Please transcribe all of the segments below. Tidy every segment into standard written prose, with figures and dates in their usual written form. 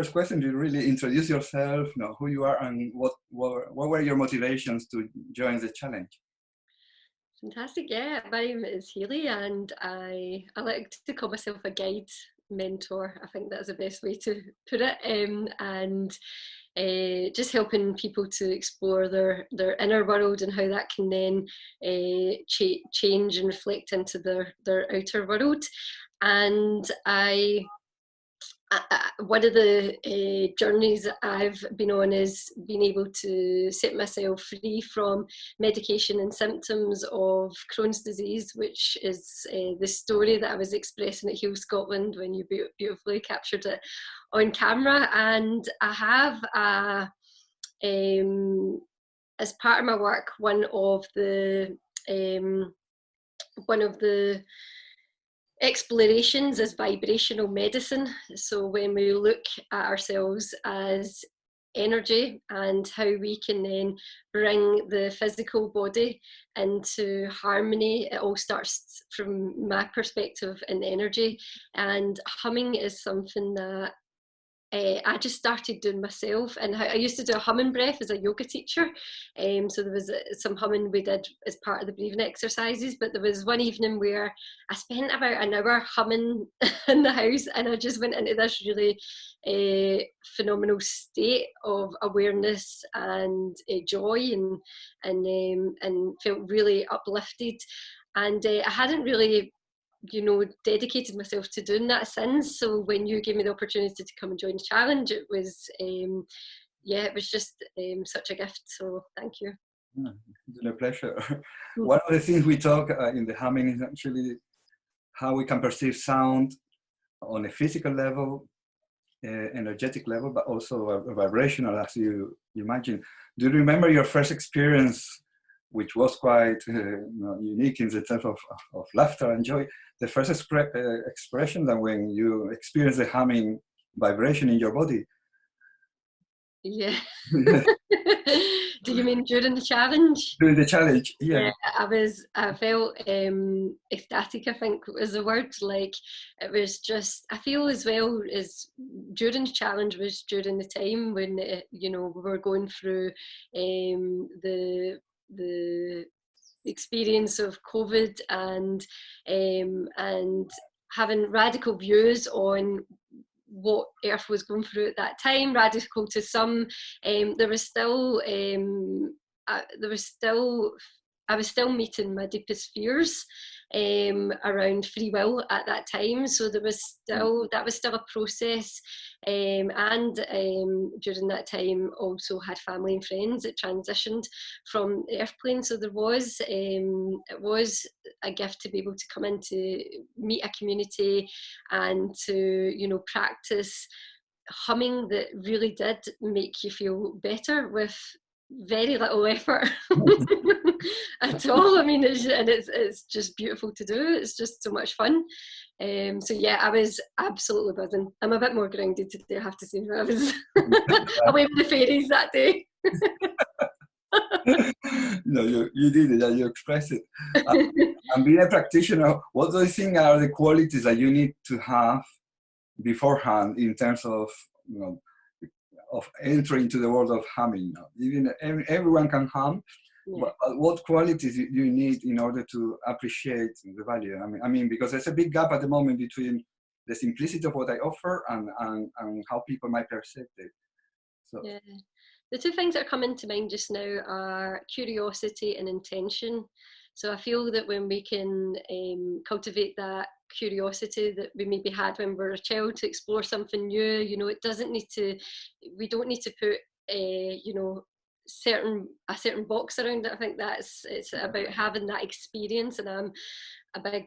first question, you really introduce yourself, who you are, and what were your motivations to join the challenge? Fantastic. Yeah, my name is Hayley, and I like to call myself a guide mentor. I think that's the best way to put it. And just helping people to explore their inner world and how that can then change and reflect into their outer world. And one of the journeys I've been on is being able to set myself free from medication and symptoms of Crohn's disease, which is the story that I was expressing at Heal Scotland when you beautifully captured it on camera. And I have as part of my work, one of the explorations is vibrational medicine. So when we look at ourselves as energy and how we can then bring the physical body into harmony, it all starts from my perspective in energy. And humming is something that I just started doing myself, and I used to do a humming breath as a yoga teacher. So there was some humming we did as part of the breathing exercises, but there was one evening where I spent about an hour humming in the house, and I just went into this really phenomenal state of awareness and joy, and felt really uplifted. And I hadn't really dedicated myself to doing that since. So when you gave me the opportunity to come and join the challenge, it was it was just such a gift. So thank you. It's been a pleasure. One of the things we talk in the humming is actually how we can perceive sound on a physical level, energetic level, but also a vibrational, as you imagine. Do you remember your first experience, which was quite unique in the terms of laughter and joy? The first expression that when you experience the humming vibration in your body. Yeah. Do you mean during the challenge? During the challenge, yeah. I felt ecstatic, I think was the word. Like, it was just, I feel as well as during the challenge was during the time when we were going through the experience of COVID and having radical views on what Earth was going through at that time. Radical to some, I was still meeting my deepest fears around free will at that time. So that was still a process, and during that time also had family and friends that transitioned from the earth plane. So it was a gift to be able to come in to meet a community and to practice humming that really did make you feel better with very little effort at all. I mean, it's just beautiful to do. It's just so much fun. So yeah, I was absolutely buzzing. I'm a bit more grounded today, I have to say. I was away with the fairies that day. No, you did it, and you expressed it. And being a practitioner, what do you think are the qualities that you need to have beforehand in terms of of entering into the world of humming? Even everyone can hum, yeah. But what qualities do you need in order to appreciate the value? I mean, because there's a big gap at the moment between the simplicity of what I offer and how people might perceive it. So. Yeah. The two things that are coming to mind just now are curiosity and intention. So I feel that when we can cultivate that curiosity that we maybe had when we were a child to explore something new, it doesn't need to, we don't need to put, a certain box around it. I think it's about having that experience, and I'm a big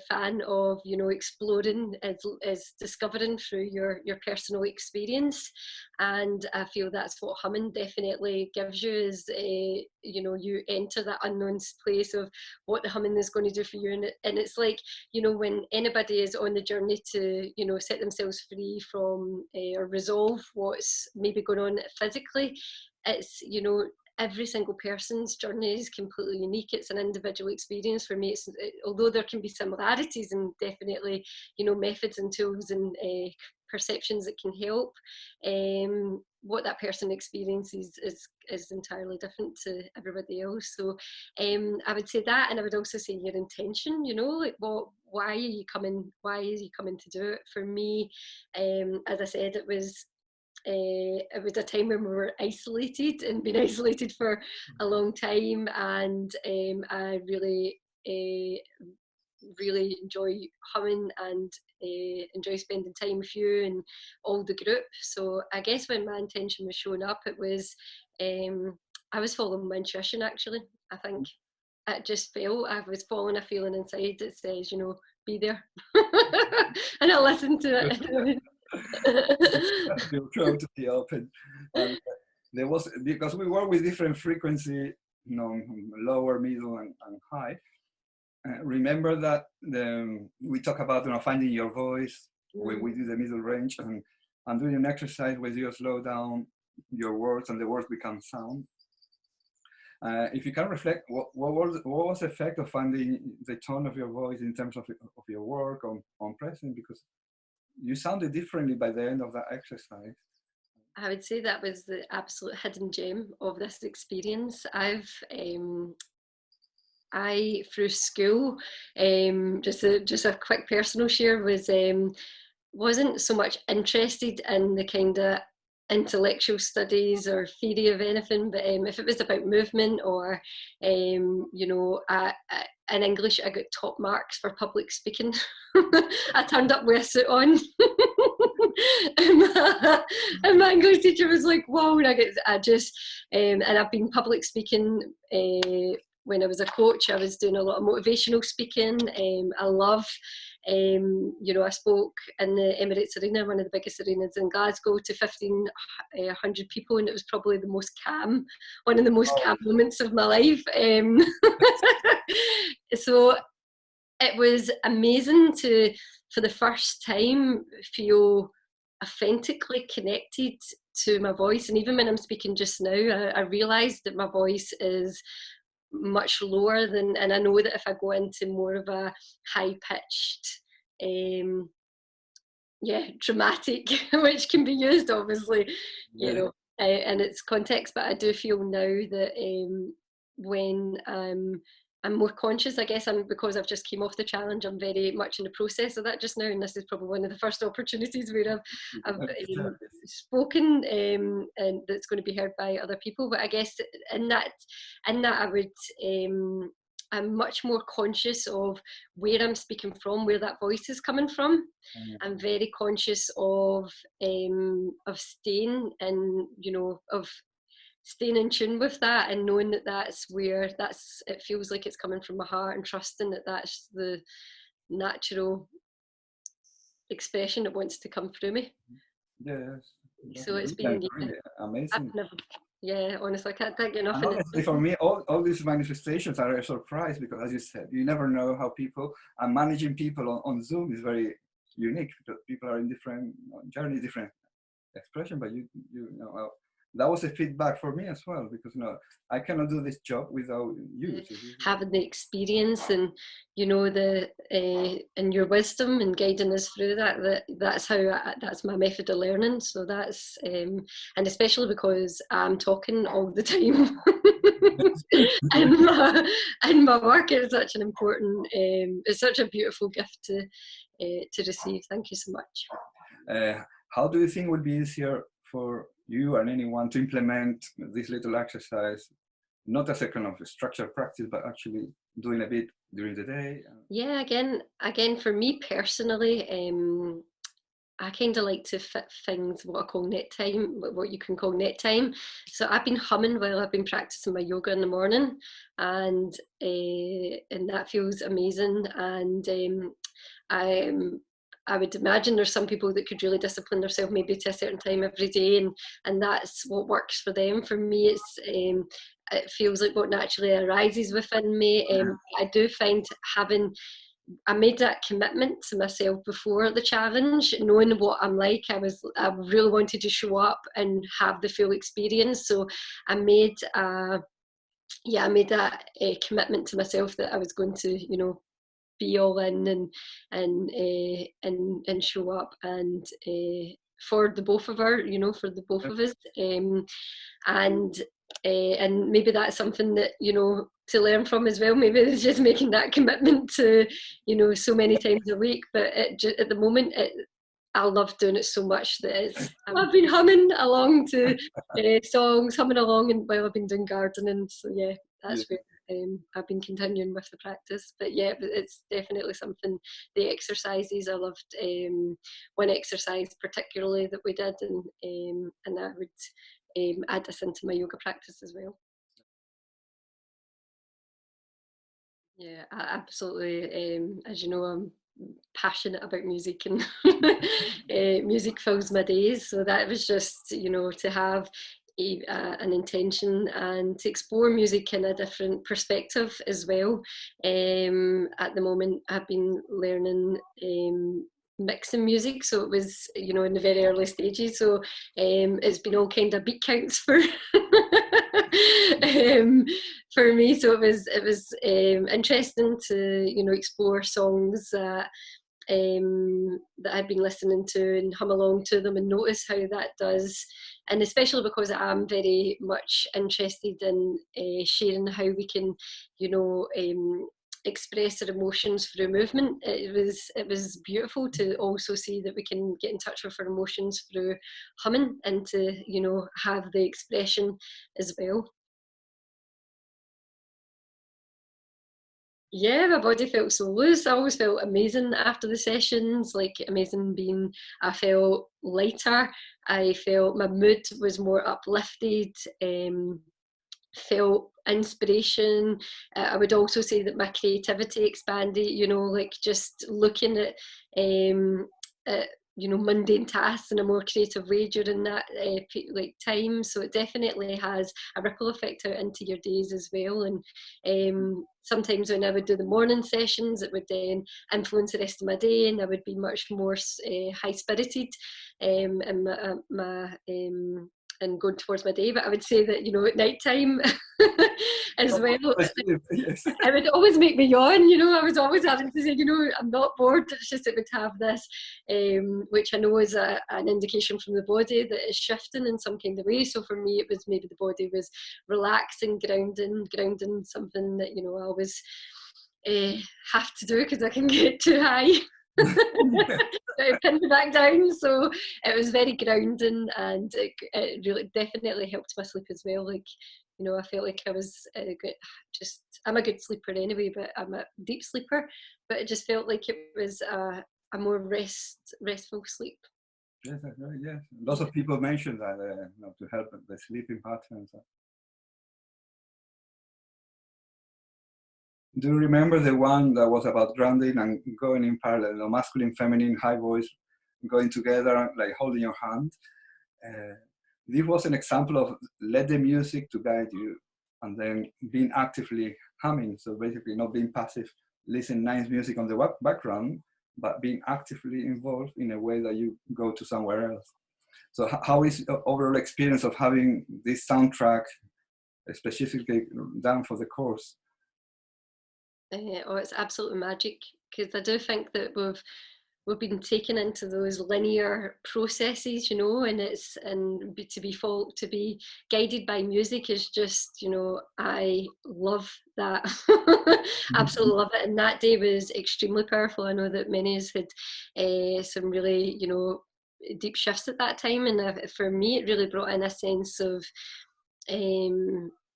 fan of exploring is discovering through your personal experience. And I feel that's what humming definitely gives you, is you enter that unknown place of what the humming is going to do for you. And it's like, when anybody is on the journey to set themselves free from or resolve what's maybe going on physically, it's every single person's journey is completely unique. It's an individual experience. For me, although there can be similarities and definitely, you know, methods and tools and perceptions that can help, what that person experiences is entirely different to everybody else. So I would say that, and I would also say your intention, you know, like why are you coming to do it? For me, as I said, it was a time when we were isolated and been isolated for a long time, and I really enjoy humming and enjoy spending time with you and all the group. So I guess when my intention was showing up, it was I was following my intuition. Actually, I think it just felt, I was following a feeling inside that says, you know, be there. And I listened to it. Your throat to be open. And there was, because we work with different frequency, you know, lower, middle, and high. Remember that we talk about, you know, finding your voice when we do the middle range, and doing an exercise where you slow down your words and the words become sound. If you can reflect, what was the effect of finding the tone of your voice in terms of your work on present? Because you sounded differently by the end of that exercise. I would say that was the absolute hidden gem of this experience. I through school, just a quick personal share, wasn't so much interested in the kind of intellectual studies or theory of anything, but if it was about movement or you know, in English I got top marks for public speaking. I turned up with a suit on. and my English teacher was like, wow. And I've been public speaking when I was a coach. I was doing a lot of motivational speaking. I love, you know, I spoke in the Emirates Arena, one of the biggest arenas in Glasgow, to 1,500 people, and it was probably one of the most calm moments of my life. So it was amazing to, for the first time, feel authentically connected to my voice. And even when I'm speaking just now, I realised that my voice is much lower than, and I know that if I go into more of a high-pitched, dramatic, which can be used obviously, you know, in its context, but I do feel now that when I'm more conscious, I guess, because I've just came off the challenge, I'm very much in the process of that just now, and this is probably one of the first opportunities where I've spoken, and that's going to be heard by other people. But I guess in that I would, I'm much more conscious of where I'm speaking from, where that voice is coming from. I'm very conscious of staying and, you know, of staying in tune with that, and knowing that it feels like it's coming from my heart, and trusting that that's the natural expression that wants to come through me. Yes. So it's been really amazing. Honestly, I can't thank you enough. And honestly, for me, all these manifestations are a surprise, because, as you said, you never know how people, and managing people on Zoom is very unique, because people are in different journeys, different expression. But you know, that was a feedback for me as well, because, you know, I cannot do this job without you. Having the experience, and, you know, and your wisdom and guiding us through that's my method of learning. So that's and especially because I'm talking all the time. and my work is such an important, it's such a beautiful gift to receive. Thank you so much. How do you think would be easier for you and anyone to implement this little exercise, not as a kind of a structured practice, but actually doing a bit during the day? Yeah, again, for me personally, I kind of like to fit things, what I call net time, what you can call net time. So I've been humming while I've been practicing my yoga in the morning, and that feels amazing. And I would imagine there's some people that could really discipline themselves maybe to a certain time every day, and that's what works for them. For me, it feels like what naturally arises within me. I do find having I made that commitment to myself before the challenge, knowing what I'm like. I really wanted to show up and have the full experience. So I made that commitment to myself that I was going to, be all in and show up, and for the both of her, for the both of us, and maybe that's something that, to learn from as well. Maybe it's just making that commitment to, so many times a week. But at the moment, I love doing it so much that I've been humming along to songs, humming along, and while I've been doing gardening. So yeah, that's where I've been continuing with the practice. But yeah, it's definitely something. The exercises, I loved one exercise particularly that we did, and I would add this into my yoga practice as well. Yeah, absolutely. As you know, I'm passionate about music, and music fills my days. So that was just, to have an intention and to explore music in a different perspective as well. At the moment, I've been learning mixing music, so it was, in the very early stages. So it's been all kind of beat counts for for me. So it was interesting to explore songs that I've been listening to and hum along to them and notice how that does. And especially because I'm very much interested in sharing how we can, express our emotions through movement. It was beautiful to also see that we can get in touch with our emotions through humming, and to have the expression as well. Yeah, my body felt so loose. I always felt amazing after the sessions, like amazing being, I felt lighter. I felt my mood was more uplifted, felt inspiration. I would also say that my creativity expanded, like just looking at mundane tasks in a more creative way during that time. So it definitely has a ripple effect out into your days as well. And sometimes when I would do the morning sessions, it would then influence the rest of my day, and I would be much more high spirited in my and going towards my day. But I would say that, at night time as well, it would always make me yawn. I was always having to say, I'm not bored. It's just it would have this, which I know is an indication from the body that is shifting in some kind of way. So for me, it was maybe the body was relaxing, grounding, something that, I always have to do because I can get too high. Pin me back down. So it was very grounding, and it really definitely helped my sleep as well. Like, I felt like I was I'm a good sleeper anyway, but I'm a deep sleeper. But it just felt like it was a more restful sleep. Yes, yes. Lots of people mention that to help the sleeping patterns. Do you remember the one that was about grounding and going in parallel, masculine, feminine, high voice, going together, like holding your hand? This was an example of let the music to guide you, and then being actively humming. So basically not being passive, listening nice music on the background, but being actively involved in a way that you go to somewhere else. So how is the overall experience of having this soundtrack specifically done for the course? It's absolutely magic, because I do think that we've been taken into those linear processes, and to be guided by music is just, I love that. Absolutely love it. And that day was extremely powerful. I know that many of us had some really, deep shifts at that time, and for me, it really brought in a sense of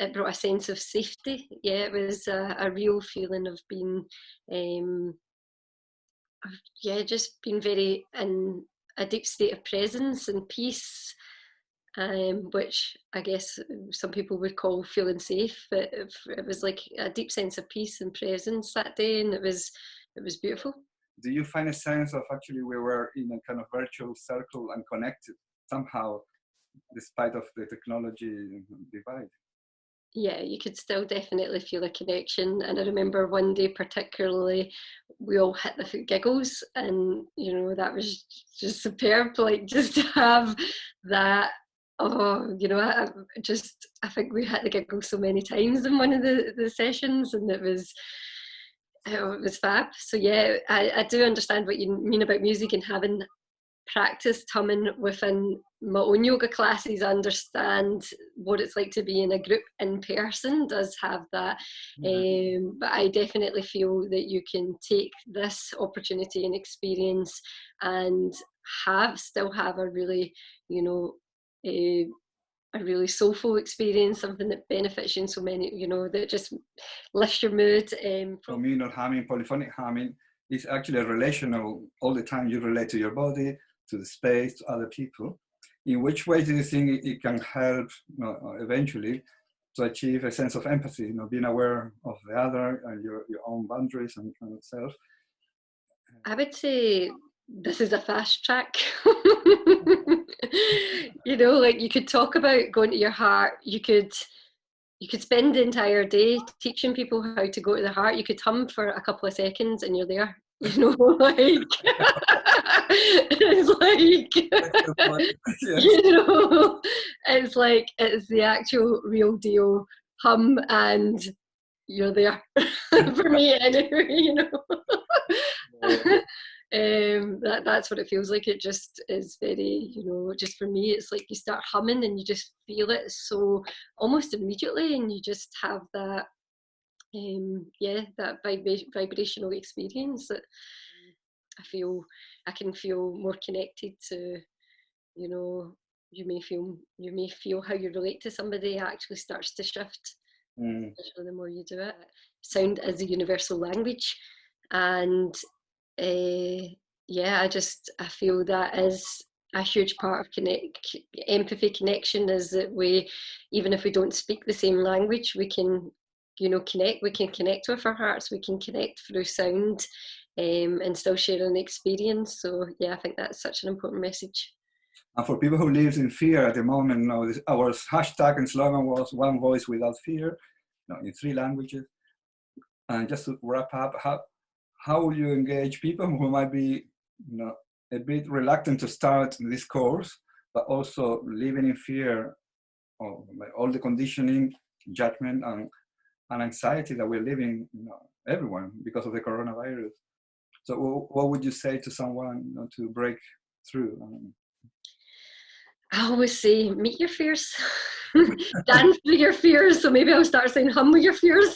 it brought a sense of safety. Yeah, it was a real feeling of being, just being very in a deep state of presence and peace, which I guess some people would call feeling safe. But it was like a deep sense of peace and presence that day, and it was beautiful. Do you find a sense of actually we were in a kind of virtual circle and connected somehow, despite of the technology divide? Yeah, you could still definitely feel a connection. And I remember one day particularly we all hit the giggles, and you know, that was just superb. Like, just to have that, oh, you know, I think we hit the giggles so many times in one of the sessions, and it was fab. So yeah, I do understand what you mean about music and having practiced humming within my own yoga classes. I understand what it's like to be in a group in person, does have that. But I definitely feel that you can take this opportunity and experience and still have a really, you know, a really soulful experience, something that benefits you in so many, you know, that just lifts your mood. Communal humming, polyphonic humming is actually relational. All the time you relate to your body, to the space, to other people. In which way do you think it can help, you know, eventually to achieve a sense of empathy, you know, being aware of the other and your own boundaries and self? I would say this is a fast track. You know, like, you could talk about going to your heart. You could spend the entire day teaching people how to go to the heart. You could hum for a couple of seconds and you're there. You know, like, it's like, you know, it's like, it's the actual real deal hum and you're there. For me anyway, you know. That's what it feels like. It just is very, you know, just for me, it's like you start humming and you just feel it so almost immediately, and you just have that, that vibrational experience that I can feel more connected to. You know, you may feel how you relate to somebody actually starts to shift, especially the more you do it. Sound is a universal language, and I feel that is a huge part of empathy connection, is that we, even if we don't speak the same language, we can, you know, connect with our hearts, we can connect through sound, and still share an experience. So yeah, I think that's such an important message. And for people who live in fear at the moment, you know, our hashtag and slogan was "One Voice Without Fear," you know, in 3 languages. And just to wrap up, how will you engage people who might be, you know, a bit reluctant to start this course, but also living in fear of all the conditioning, judgment, and anxiety that we're living, you know, everyone, because of the coronavirus? So what would you say to someone, you know, to break through? I always say, meet your fears, dance through your fears. So maybe I'll start saying, hum with your fears.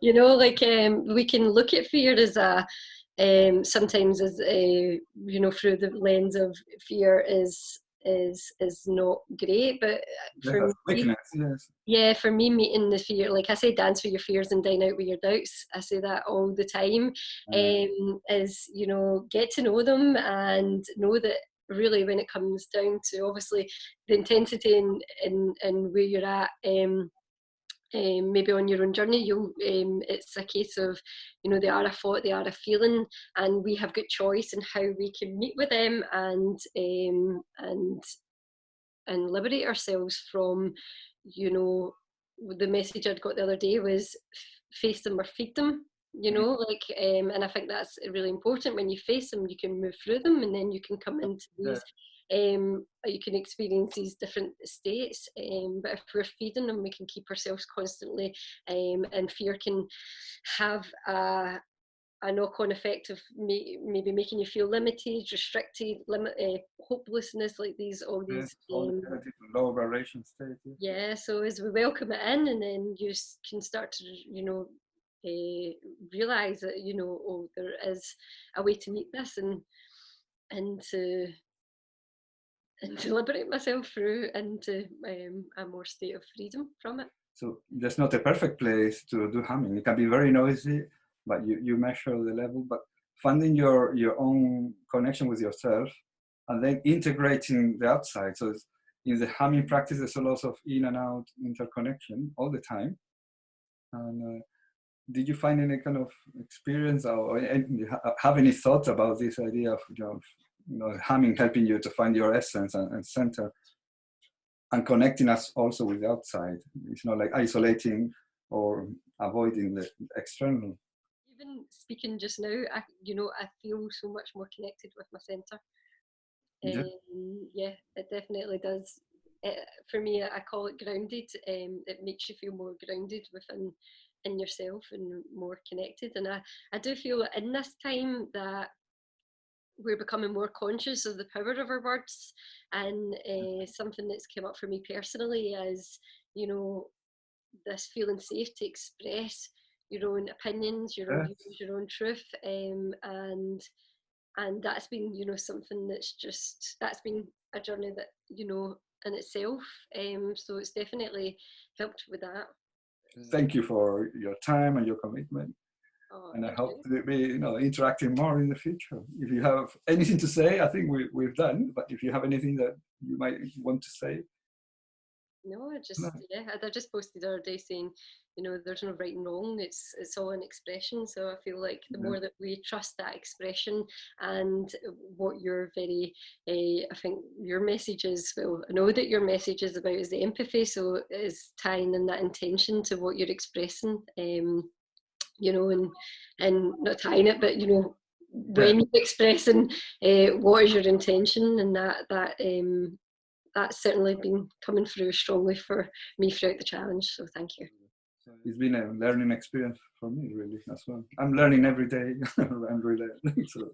You know, like, we can look at fear as sometimes as you know, through the lens of fear is not great, but for me, yes. Yeah, for me, meeting the fear, like I say, dance with your fears and dine out with your doubts. I say that all the time. Is, you know, get to know them and know that really, when it comes down to obviously the intensity and where you're at, maybe on your own journey, it's a case of, you know, they are a thought, they are a feeling, and we have good choice in how we can meet with them and liberate ourselves from, you know, the message I'd got the other day was face them or feed them, you know, like, and I think that's really important. When you face them, you can move through them, and then you can come into these, you can experience these different states, but if we're feeding them, we can keep ourselves constantly, and fear can have a knock-on effect of maybe making you feel limited, restricted, hopelessness, like all these low vibration state. Yeah, so as we welcome it in, and then you can start to, you know, realize that, you know, oh, there is a way to meet this, and to liberate myself through into a more state of freedom from it. So there's not a perfect place to do humming. It can be very noisy, but you measure the level. But finding your own connection with yourself, and then integrating the outside. So in the humming practice, there's a lot of in and out interconnection all the time. And did you find any kind of experience or have any thoughts about this idea of, you know, humming helping you to find your essence and center, and connecting us also with the outside? It's not like isolating or avoiding the external. even speaking just now, I feel so much more connected with my centre. Yeah. Yeah, it definitely does. For me, I call it grounded. It makes you feel more grounded in yourself and more connected. And I do feel that in this time that we're becoming more conscious of the power of our words. And something that's come up for me personally is, this feeling safe to express your own opinions, your own views, your own truth, and that's been, something that's been a journey that, in itself. So it's definitely helped with that. Thank you for your time and your commitment. And I hope to be, interacting more in the future. If you have anything to say, I think we've done. But if you have anything that you might want to say. No, I just posted the other day saying, there's no right and wrong. It's all an expression. So I feel like the more that we trust that expression, and what your I think your message is, well, I know that your message is about is the empathy. So is tying in that intention to what you're expressing. And not tying it, but when you're expressing, what is your intention, and that's certainly been coming through strongly for me throughout the challenge. So thank you. It's been a learning experience for me, really, as well. I'm learning every day. So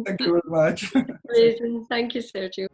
thank you very much. Amazing. Thank you, Sergio.